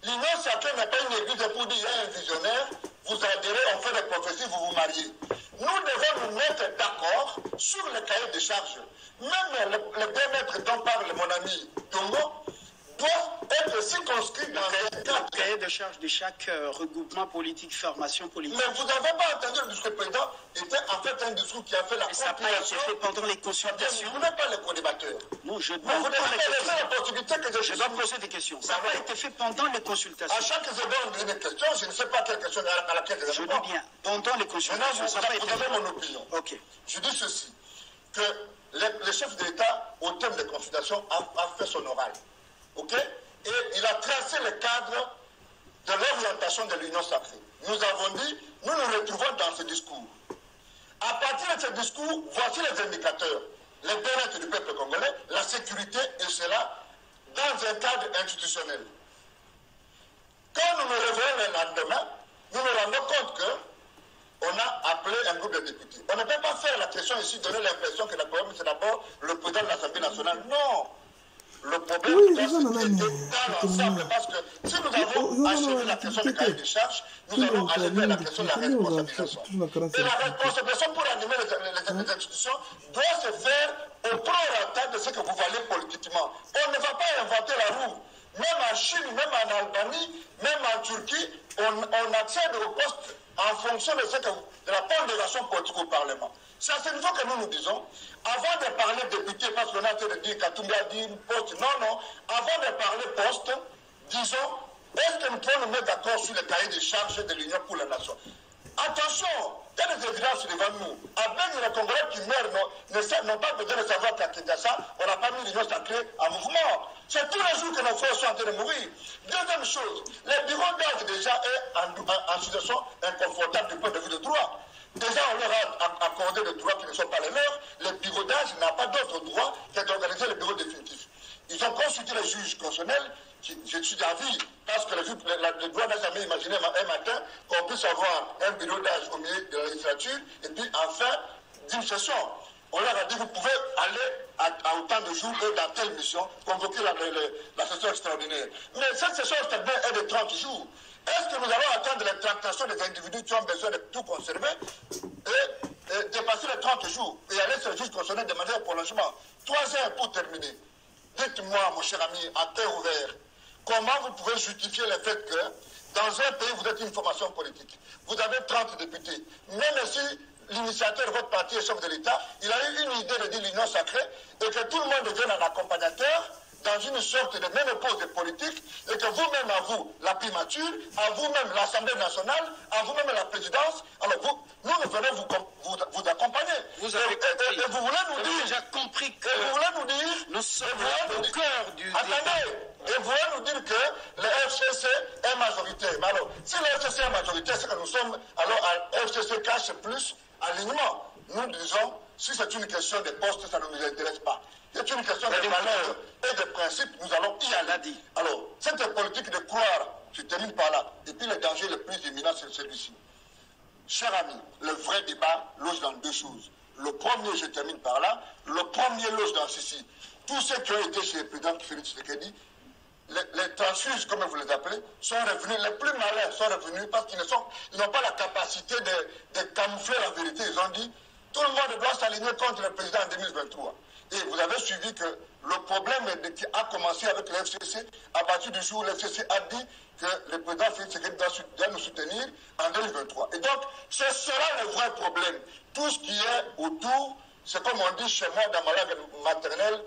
L'Union Sacrée n'est pas une église pour dire il y a un visionnaire, vous adhérez, on fait des prophéties, vous vous mariez. Nous devons nous mettre d'accord sur le cahier de charges. Même le bien-être dont parle mon ami Tongo doit être circonscrit dans le cahier de charges de chaque regroupement politique, formation politique. Mais vous n'avez pas entendu le discours président, était en fait un discours qui a fait la compilation. Ça n'a pas été fait pendant les consultations. Vous n'êtes pas le co-débatteur. Non, je dois poser des questions. Ça n'a pas été fait pendant les consultations. À chaque seconde, une question, je ne sais pas quelle question à laquelle je réponds. Je dis bien, pendant les consultations. Maintenant, vous avez mon opinion. Ok. Je dis ceci, que le chef de l'État, au terme des consultations, a fait son oral. OK? Et il a tracé le cadre de l'orientation de l'Union sacrée. Nous avons dit, nous nous retrouvons dans ce discours. À partir de ce discours, voici les indicateurs. Le bien-être du peuple congolais, la sécurité, et cela dans un cadre institutionnel. Quand nous nous réveillons le lendemain, nous nous rendons compte qu'on a appelé un groupe de députés. On ne peut pas faire la question ici, donner l'impression que le problème c'est d'abord le président de l'Assemblée nationale. Non! Le problème, c'est dans l'ensemble, parce que si nous avons achevé la question du cahier des charges, nous allons achever la question de la responsabilisation. Et la responsabilisation pour animer les institutions doit se faire au prorata de ce que vous valez politiquement. On ne va pas inventer la roue. Même en Chine, même en Albanie, même en Turquie, on accède au poste en fonction de la pondération politique au Parlement. C'est à ce niveau que nous nous disons, avant de parler député, parce qu'on a en train de dire Katumbi a dit poste, non, avant de parler poste, disons, est-ce que nous pouvons nous mettre d'accord sur le cahier des charges de l'Union pour la nation? Attention, il y a des évidences devant nous. Avec les Congolais qui meurent n'ont pas besoin de savoir qu'à Kinshasa, on n'a pas mis l'Union sacrée en mouvement. C'est tous les jours que nos frères sont en train de mourir. Deuxième chose, le bureau d'âge déjà est en situation inconfortable du point de vue de droit. Déjà, on leur a accordé des droits qui ne sont pas les leurs. Le bureau d'âge n'a pas d'autre droit que d'organiser le bureau définitif. Ils ont consulté les juges constitutionnels, je suis d'avis, parce que le droit n'a jamais imaginé un matin qu'on puisse avoir un bureau d'âge au milieu de la législature, et puis en fin d'une session, on leur a dit, vous pouvez aller à autant de jours et dans telle mission, convoquer la session extraordinaire. Mais cette session extraordinaire est de 30 jours. Est-ce que nous allons attendre les tractations des individus qui ont besoin de tout conserver et dépasser les 30 jours et aller sur le juge constitutionnel demander un prolongement? 3 heures pour terminer. Dites-moi, mon cher ami, à terre ouverte, comment vous pouvez justifier le fait que dans un pays, vous êtes une formation politique, vous avez 30 députés, même si l'initiateur de votre parti est chef de l'État, il a eu une idée de dire l'union sacrée et que tout le monde devienne un accompagnateur dans une sorte de ménopause politique et que vous-même, à vous, la primature, à vous-même, l'Assemblée nationale, à vous-même, la présidence, alors nous venons vous accompagner. Vous avez compris. Et vous voulez nous dire... déjà compris que... Et vous voulez nous dire... Nous sommes au cœur du... Attendez. Et vous voulez nous dire que le FCC est majoritaire. Mais alors, si le FCC est majoritaire, c'est que nous sommes... Alors, le FCC cache plus alignement. Nous disons, si c'est une question de poste, ça ne nous intéresse pas. C'est une question de valeurs et de principes, nous allons y aller. Alors, cette politique de croire Je termine par là. Et puis le danger le plus imminent, c'est celui-ci. Chers amis, le vrai débat loge dans deux choses. Le premier, je termine par là, le premier loge dans ceci. Tous ceux qui ont été chez le président Félix Tshisekedi, les transfuges, comme vous les appelez, sont revenus, les plus malins sont revenus parce qu'ils n'ont pas la capacité de camoufler la vérité. Ils ont dit, tout le monde doit s'aligner contre le président en 2023. Et vous avez suivi que le problème qui a commencé avec le FCC, à partir du jour où le FCC a dit que le président Félix Tshisekedi doit nous soutenir en 2023. Et donc, ce sera le vrai problème. Tout ce qui est autour, c'est comme on dit chez moi dans ma langue maternelle,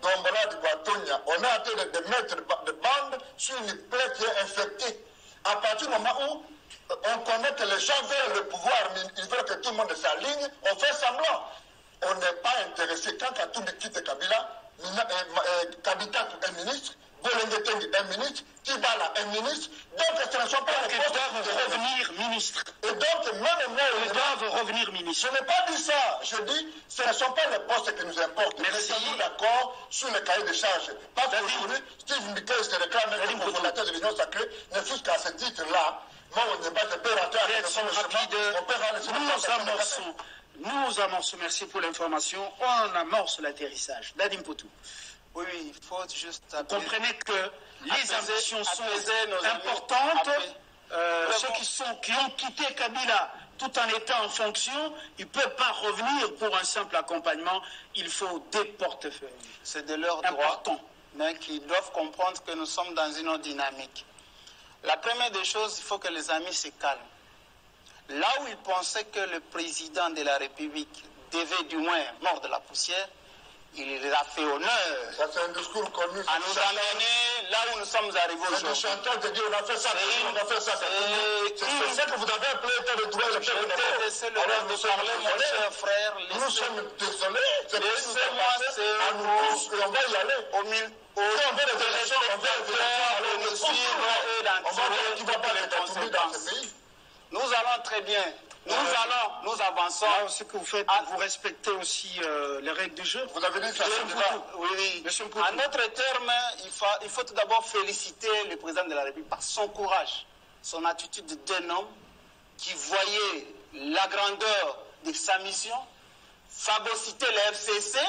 on est en train de mettre de bandes sur une plaie qui est infectée. À partir du moment où on connaît que les gens veulent le pouvoir, mais ils veulent que tout le monde s'aligne, on fait semblant. On n'est pas intéressé. Quand Katumbi quitte Kabila, Kabita est ministre, Bolengeten est ministre, Kibala est ministre, donc ce ne sont pas les postes qui doivent revenir ministres. Et donc, même moi, ils doivent revenir ministres. Je n'ai pas dit ça. Je dis, ce ne sont pas les postes qui nous importent. Merci. Nous sommes d'accord sur le cahier de charges. Parce qu'aujourd'hui, Steve Mbike se réclame comme cofondateur de l'Union sacrée, ne fût-ce qu'à ce titre-là. Moi, on n'est pas de peur à terre. Nous amorçons, merci pour l'information, on amorce l'atterrissage. Dadim Potou. Oui, il faut juste... Vous comprenez que les ambitions sont importantes. Ceux qui ont quitté Kabila tout en étant en fonction, ils ne peuvent pas revenir pour un simple accompagnement. Il faut des portefeuilles. C'est de leur droit, mais qu'ils doivent comprendre que nous sommes dans une autre dynamique. La première des choses, il faut que les amis se calment. Là où ils pensaient que le président de la République devait du moins mordre la poussière, il a fait honneur ça, c'est un discours connu, à nous amener là où nous sommes arrivés aujourd'hui. Je suis en train de dire, on a fait ça, on a fait ça. C'est ça que vous avez appelé état de droit. Je t'ai laissé le rêve de parler, mon cher frère. Nous sommes désolés. Laissez-moi, à nous tous, et on va y aller. Au milieu. On veut les élections, on veut les suivre et d'en tirer les conséquences. Nous allons très bien. Nous avançons. Alors, ce que vous faites, vous respectez aussi les règles du jeu. Vous avez dit ça, oui. En d'autres termes, il faut tout d'abord féliciter le président de la République par son courage, son attitude d'un homme qui voyait la grandeur de sa mission, phagocyter le FCC,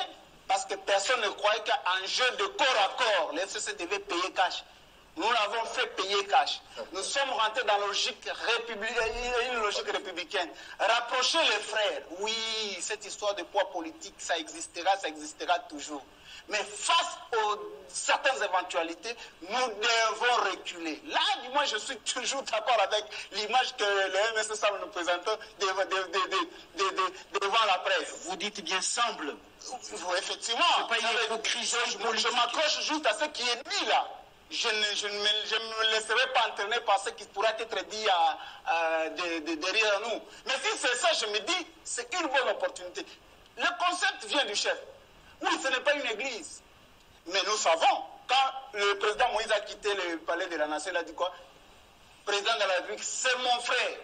parce que personne ne croyait qu'en jeu de corps à corps, le FCC devait payer cash. Nous l'avons fait payer cash. Nous sommes rentrés dans une logique républicaine. Rapprocher les frères. Oui, cette histoire de poids politique, ça existera toujours. Mais face aux certaines éventualités, nous devons reculer. Là, du moins, je suis toujours d'accord avec l'image que le MSS nous présente devant la presse. Vous dites bien semble. Effectivement. Je m'accroche juste à ce qui est dit là. Je ne me laisserai pas entraîner par ce qui pourrait être dit derrière nous. Mais si c'est ça, je me dis, c'est une bonne opportunité. Le concept vient du chef. Oui, ce n'est pas une église. Mais nous savons, quand le président Moïse a quitté le palais de la nation, il a dit quoi? Président de la République, c'est mon frère.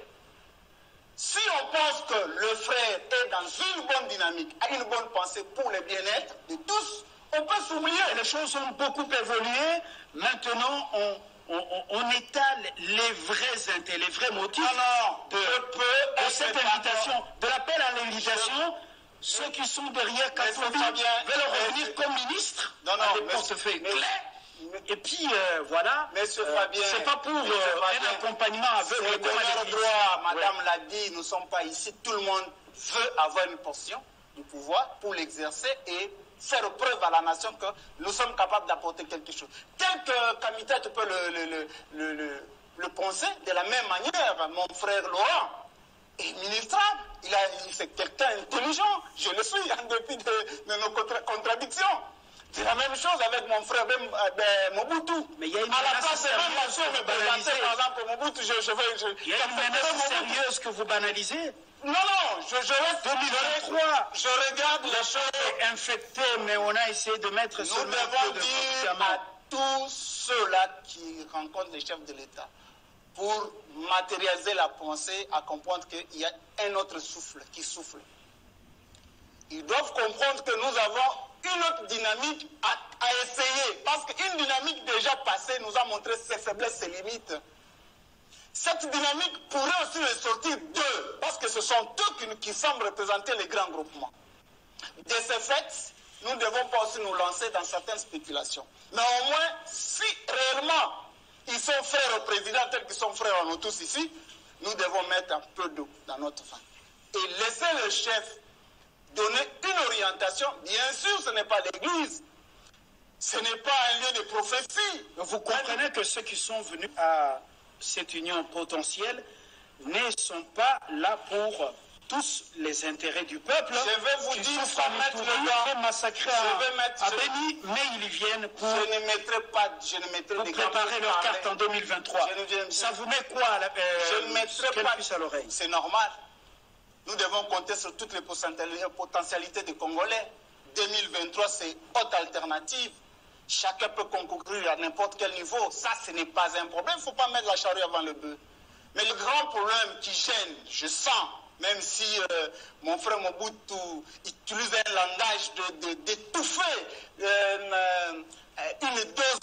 Si on pense que le frère est dans une bonne dynamique, a une bonne pensée pour le bien-être de tous, on peut s'oublier. Les choses ont beaucoup évolué. Maintenant, on étale les vrais motifs de cette invitation, de l'appel à l'invitation. Ceux qui sont derrière Katumbi veulent revenir comme ministre à des portefeuilles clés. Et puis, voilà, c'est pas pour un accompagnement aveugle. Madame l'a dit, nous ne sommes pas ici. Tout le monde veut avoir une portion du pouvoir pour l'exercer et faire preuve à la nation que nous sommes capables d'apporter quelque chose. Tel que Kamita, tu peux le penser, de la même manière, mon frère Laurent est ministrable, c'est quelqu'un intelligent, je le suis, en dépit de nos contradictions. C'est la même chose avec mon frère Mobutu. Mais il y a une à la place de même nation me présenter, par exemple, Mobutu, il y a une menace sérieuse que vous banalisez. Non, je reste 2023. Je regarde les choses infectées, mais on a essayé de mettre sur le devons dire à tous ceux-là qui rencontrent les chefs de l'État pour matérialiser la pensée, à comprendre qu'il y a un autre souffle qui souffle. Ils doivent comprendre que nous avons une autre dynamique à essayer. Parce qu'une dynamique déjà passée nous a montré ses faiblesses, ses limites. Cette dynamique pourrait aussi ressortir d'eux, parce que ce sont eux qui semblent représenter les grands groupements. De ce fait, nous ne devons pas aussi nous lancer dans certaines spéculations. Mais au moins, si réellement ils sont frères au président, tels qu'ils sont frères à nous tous ici, nous devons mettre un peu d'eau dans notre vin. Et laisser le chef donner une orientation. Bien sûr, ce n'est pas l'Église. Ce n'est pas un lieu de prophétie. Vous comprenez que ceux qui sont venus à cette union potentielle ne sont pas là pour tous les intérêts du peuple. Je vais vous dire, sans mettre le doigt, massacrés à Béni, mais ils viennent pour, je ne mettrai pour préparer leur carte en 2023. Ça vous met quoi je ne mettrai pas à l'oreille? C'est normal. Nous devons compter sur toutes les potentialités des Congolais. 2023, c'est haute alternative. Chacun peut concourir à n'importe quel niveau. Ça, ce n'est pas un problème. Il ne faut pas mettre la charrue avant le bœuf. Mais le grand problème qui gêne, je sens, même si mon frère Mobutu utilise un langage d'étouffer une dose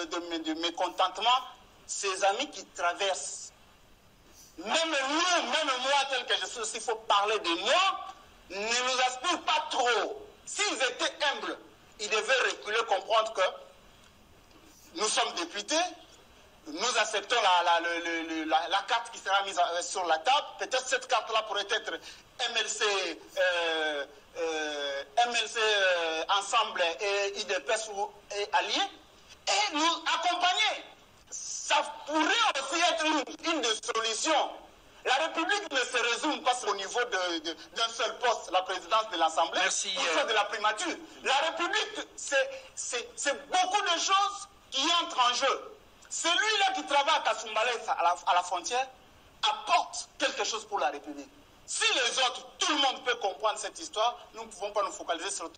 de mécontentement, ces amis qui traversent. Même nous, même moi, tel que je suis aussi, il faut parler de moi, ne nous aspirent pas trop. S'ils étaient humbles, ils devaient reculer, comprendre que nous sommes députés, nous acceptons la carte qui sera mise sur la table. Peut-être cette carte-là pourrait être MLC Ensemble et IDPS et Alliés, et nous accompagner. Ça pourrait aussi être une des solutions. La République ne se résume pas au niveau d'un seul poste, la présidence de l'Assemblée, ou de la primature. La République, c'est beaucoup de choses qui entrent en jeu. Celui-là qui travaille à Kasumbalé, à la frontière, apporte quelque chose pour la République. Si les autres, tout le monde peut comprendre cette histoire, nous ne pouvons pas nous focaliser sur